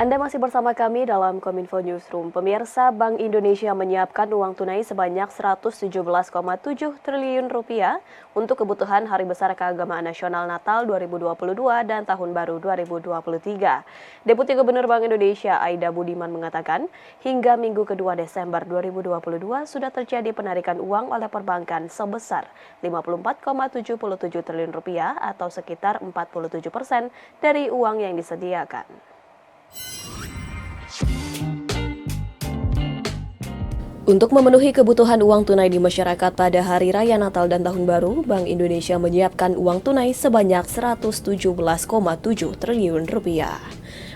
Anda masih bersama kami dalam Kominfo Newsroom. Pemirsa, Bank Indonesia menyiapkan uang tunai sebanyak 117,7 triliun rupiah untuk kebutuhan Hari Besar Keagamaan Nasional Natal 2022 dan Tahun Baru 2023. Deputi Gubernur Bank Indonesia Aida Budiman mengatakan, hingga Minggu kedua Desember 2022 sudah terjadi penarikan uang oleh perbankan sebesar 54,77 triliun rupiah atau sekitar 47% dari uang yang disediakan. Untuk memenuhi kebutuhan uang tunai di masyarakat pada Hari Raya Natal dan Tahun Baru, Bank Indonesia menyiapkan uang tunai sebanyak 117,7 triliun rupiah.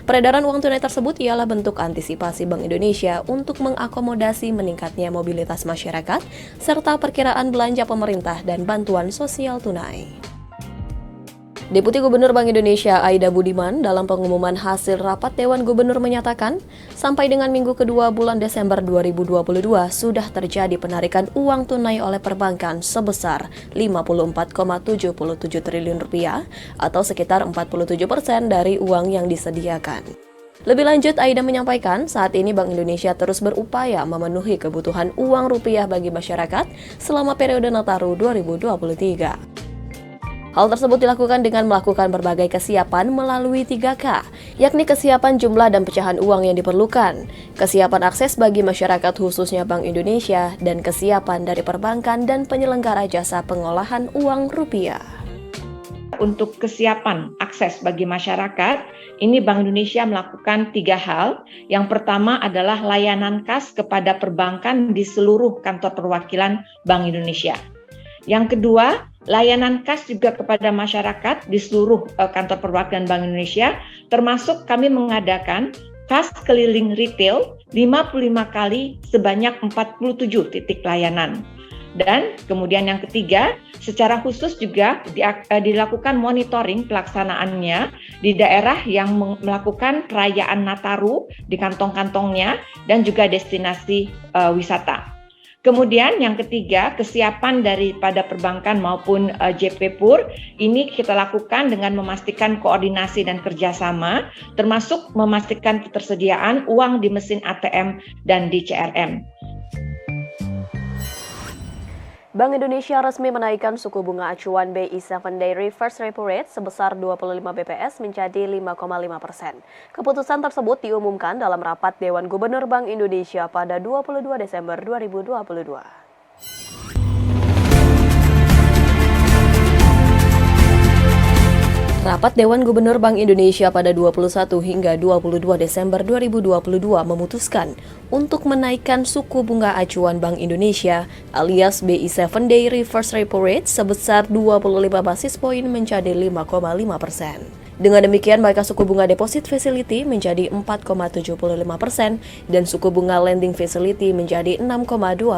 Peredaran uang tunai tersebut ialah bentuk antisipasi Bank Indonesia untuk mengakomodasi meningkatnya mobilitas masyarakat serta perkiraan belanja pemerintah dan bantuan sosial tunai. Deputi Gubernur Bank Indonesia Aida Budiman dalam pengumuman hasil rapat Dewan Gubernur menyatakan, sampai dengan minggu kedua bulan Desember 2022 sudah terjadi penarikan uang tunai oleh perbankan sebesar 54,77 triliun rupiah atau sekitar 47% dari uang yang disediakan. Lebih lanjut, Aida menyampaikan saat ini Bank Indonesia terus berupaya memenuhi kebutuhan uang rupiah bagi masyarakat selama periode Nataru 2023. Hal tersebut dilakukan dengan melakukan berbagai kesiapan melalui 3K, yakni kesiapan jumlah dan pecahan uang yang diperlukan, kesiapan akses bagi masyarakat khususnya Bank Indonesia, dan kesiapan dari perbankan dan penyelenggara jasa pengolahan uang rupiah. Untuk kesiapan akses bagi masyarakat, ini Bank Indonesia melakukan 3 hal. Yang pertama adalah layanan kas kepada perbankan di seluruh kantor perwakilan Bank Indonesia. Yang kedua, layanan kas juga kepada masyarakat di seluruh kantor perwakilan Bank Indonesia, termasuk kami mengadakan kas keliling retail 55 kali sebanyak 47 titik layanan. Dan kemudian yang ketiga, secara khusus juga dilakukan monitoring pelaksanaannya di daerah yang melakukan perayaan Nataru di kantong-kantongnya dan juga destinasi wisata. Kemudian yang ketiga, kesiapan daripada perbankan maupun JP Pur ini kita lakukan dengan memastikan koordinasi dan kerjasama, termasuk memastikan ketersediaan uang di mesin ATM dan di CRM. Bank Indonesia resmi menaikkan suku bunga acuan BI 7-Day Reverse Repo Rate sebesar 25 BPS menjadi 5,5%. Keputusan tersebut diumumkan dalam rapat Dewan Gubernur Bank Indonesia pada 22 Desember 2022. Rapat Dewan Gubernur Bank Indonesia pada 21 hingga 22 Desember 2022 memutuskan untuk menaikkan suku bunga acuan Bank Indonesia alias BI 7-Day Reverse Repo Rate sebesar 25 basis poin menjadi 5,5%. Dengan demikian, maka suku bunga Deposit Facility menjadi 4,75% dan suku bunga Lending Facility menjadi 6,25%.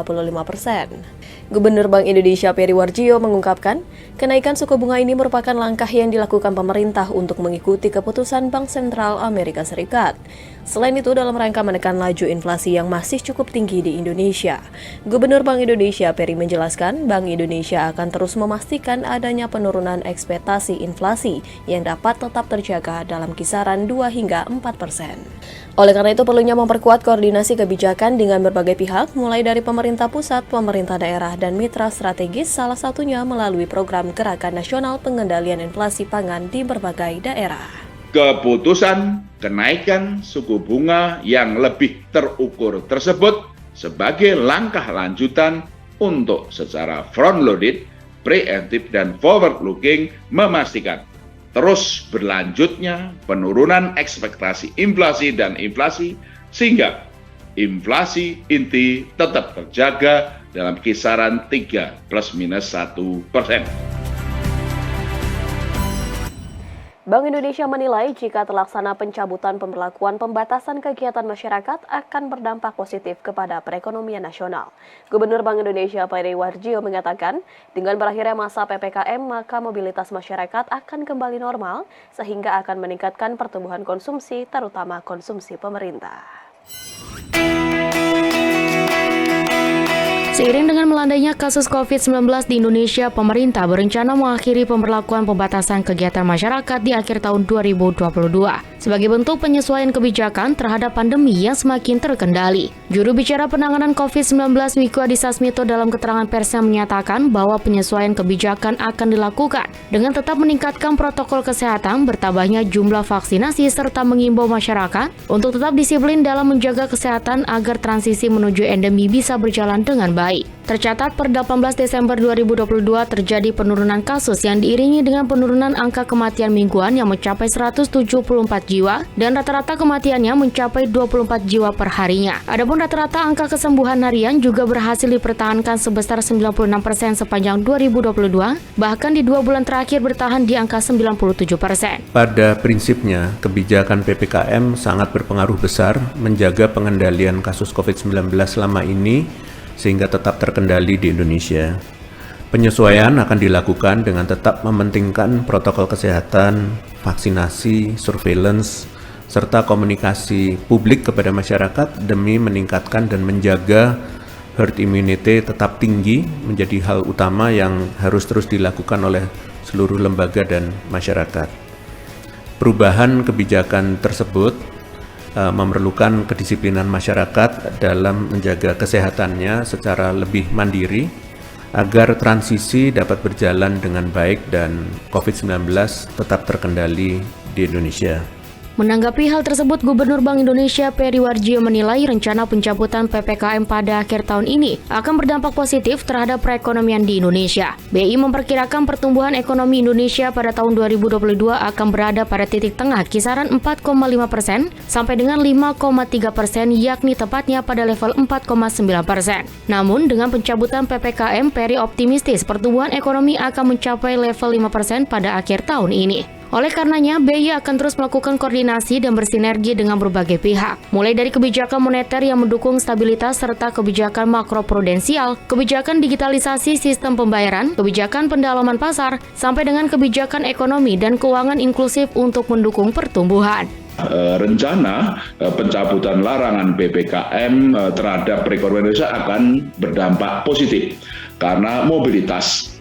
Gubernur Bank Indonesia Peri Warjio mengungkapkan, kenaikan suku bunga ini merupakan langkah yang dilakukan pemerintah untuk mengikuti keputusan Bank Sentral Amerika Serikat. Selain itu, dalam rangka menekan laju inflasi yang masih cukup tinggi di Indonesia, Gubernur Bank Indonesia Peri menjelaskan Bank Indonesia akan terus memastikan adanya penurunan ekspektasi inflasi yang dapat tetap terjaga dalam kisaran 2 hingga 4%. Oleh karena itu, perlunya memperkuat koordinasi kebijakan dengan berbagai pihak, mulai dari pemerintah pusat, pemerintah daerah, dan mitra strategis, salah satunya melalui program Gerakan Nasional Pengendalian Inflasi Pangan di berbagai daerah. Keputusan kenaikan suku bunga yang lebih terukur tersebut sebagai langkah lanjutan untuk secara front-loaded, preemptive, dan forward-looking memastikan terus berlanjutnya penurunan ekspektasi inflasi dan inflasi sehingga inflasi inti tetap terjaga dalam kisaran 3 plus minus 1%. Bank Indonesia menilai jika terlaksana pencabutan pemberlakuan pembatasan kegiatan masyarakat akan berdampak positif kepada perekonomian nasional. Gubernur Bank Indonesia Peri Warjio mengatakan, dengan berakhirnya masa PPKM maka mobilitas masyarakat akan kembali normal sehingga akan meningkatkan pertumbuhan konsumsi, terutama konsumsi pemerintah. Seiring dengan melandainya kasus COVID-19 di Indonesia, pemerintah berencana mengakhiri pemberlakuan pembatasan kegiatan masyarakat di akhir tahun 2022. sebagai bentuk penyesuaian kebijakan terhadap pandemi yang semakin terkendali. Juru bicara penanganan COVID-19 Wiku Adhisa Smito dalam keterangan persnya menyatakan bahwa penyesuaian kebijakan akan dilakukan dengan tetap meningkatkan protokol kesehatan, bertambahnya jumlah vaksinasi, serta mengimbau masyarakat untuk tetap disiplin dalam menjaga kesehatan agar transisi menuju endemi bisa berjalan dengan baik. Tercatat per 18 Desember 2022 terjadi penurunan kasus yang diiringi dengan penurunan angka kematian mingguan yang mencapai 174 jiwa dan rata-rata kematiannya mencapai 24 jiwa per harinya. Adapun rata-rata angka kesembuhan harian juga berhasil dipertahankan sebesar 96% sepanjang 2022, bahkan di 2 bulan terakhir bertahan di angka 97%. Pada prinsipnya, kebijakan PPKM sangat berpengaruh besar menjaga pengendalian kasus COVID-19 selama ini sehingga tetap terkendali di Indonesia. Penyesuaian akan dilakukan dengan tetap mementingkan protokol kesehatan, vaksinasi, surveillance, serta komunikasi publik kepada masyarakat demi meningkatkan dan menjaga herd immunity tetap tinggi menjadi hal utama yang harus terus dilakukan oleh seluruh lembaga dan masyarakat. Perubahan kebijakan tersebut memerlukan kedisiplinan masyarakat dalam menjaga kesehatannya secara lebih mandiri agar transisi dapat berjalan dengan baik dan COVID-19 tetap terkendali di Indonesia. Menanggapi hal tersebut, Gubernur Bank Indonesia Peri Warjio menilai rencana pencabutan PPKM pada akhir tahun ini akan berdampak positif terhadap perekonomian di Indonesia. BI memperkirakan pertumbuhan ekonomi Indonesia pada tahun 2022 akan berada pada titik tengah kisaran 4,5% sampai dengan 5,3%, yakni tepatnya pada level 4,9%. Namun dengan pencabutan PPKM, Peri optimistis pertumbuhan ekonomi akan mencapai level 5% pada akhir tahun ini. Oleh karenanya, BI akan terus melakukan koordinasi dan bersinergi dengan berbagai pihak, mulai dari kebijakan moneter yang mendukung stabilitas serta kebijakan makroprudensial, kebijakan digitalisasi sistem pembayaran, kebijakan pendalaman pasar, sampai dengan kebijakan ekonomi dan keuangan inklusif untuk mendukung pertumbuhan. Rencana pencabutan larangan PPKM terhadap perekonomian Indonesia akan berdampak positif karena mobilitas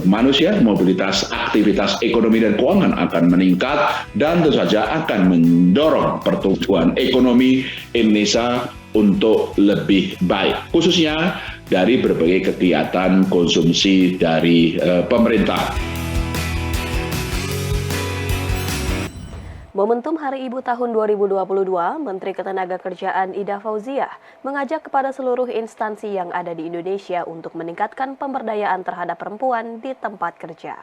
manusia, mobilitas aktivitas ekonomi dan keuangan akan meningkat dan tentu saja akan mendorong pertumbuhan ekonomi Indonesia untuk lebih baik, khususnya dari berbagai kegiatan konsumsi dari pemerintah. Momentum Hari Ibu tahun 2022, Menteri Ketenagakerjaan Ida Fauziah mengajak kepada seluruh instansi yang ada di Indonesia untuk meningkatkan pemberdayaan terhadap perempuan di tempat kerja.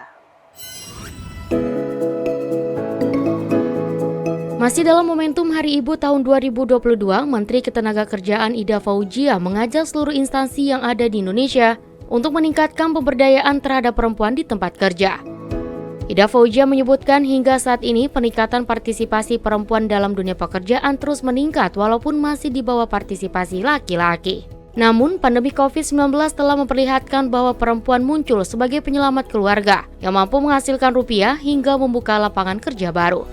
Masih dalam momentum Hari Ibu tahun 2022, Menteri Ketenagakerjaan Ida Fauziah mengajak seluruh instansi yang ada di Indonesia untuk meningkatkan pemberdayaan terhadap perempuan di tempat kerja. Ida Fauziah menyebutkan hingga saat ini peningkatan partisipasi perempuan dalam dunia pekerjaan terus meningkat walaupun masih di bawah partisipasi laki-laki. Namun, pandemi COVID-19 telah memperlihatkan bahwa perempuan muncul sebagai penyelamat keluarga yang mampu menghasilkan rupiah hingga membuka lapangan kerja baru.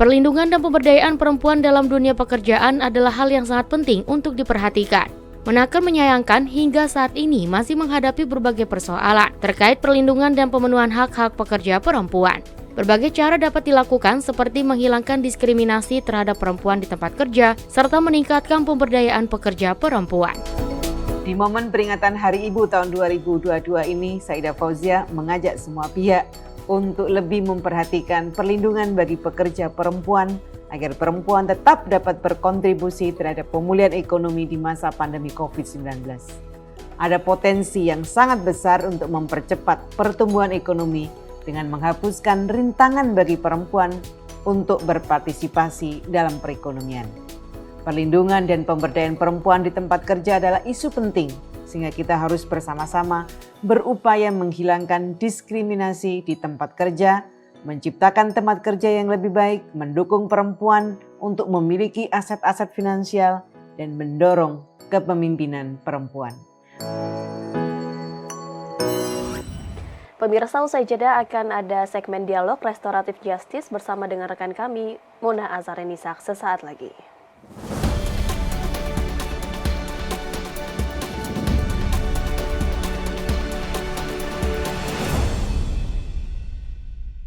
Perlindungan dan pemberdayaan perempuan dalam dunia pekerjaan adalah hal yang sangat penting untuk diperhatikan. Menaker menyayangkan hingga saat ini masih menghadapi berbagai persoalan terkait perlindungan dan pemenuhan hak-hak pekerja perempuan. Berbagai cara dapat dilakukan seperti menghilangkan diskriminasi terhadap perempuan di tempat kerja serta meningkatkan pemberdayaan pekerja perempuan. Di momen peringatan Hari Ibu tahun 2022 ini, Ida Fauziah mengajak semua pihak untuk lebih memperhatikan perlindungan bagi pekerja perempuan agar perempuan tetap dapat berkontribusi terhadap pemulihan ekonomi di masa pandemi COVID-19. Ada potensi yang sangat besar untuk mempercepat pertumbuhan ekonomi dengan menghapuskan rintangan bagi perempuan untuk berpartisipasi dalam perekonomian. Perlindungan dan pemberdayaan perempuan di tempat kerja adalah isu penting, sehingga kita harus bersama-sama berupaya menghilangkan diskriminasi di tempat kerja, menciptakan tempat kerja yang lebih baik, mendukung perempuan untuk memiliki aset-aset finansial, dan mendorong kepemimpinan perempuan. Pemirsa, usai jeda akan ada segmen dialog restoratif justice bersama dengan rekan kami, Mona Azharenisak, sesaat lagi.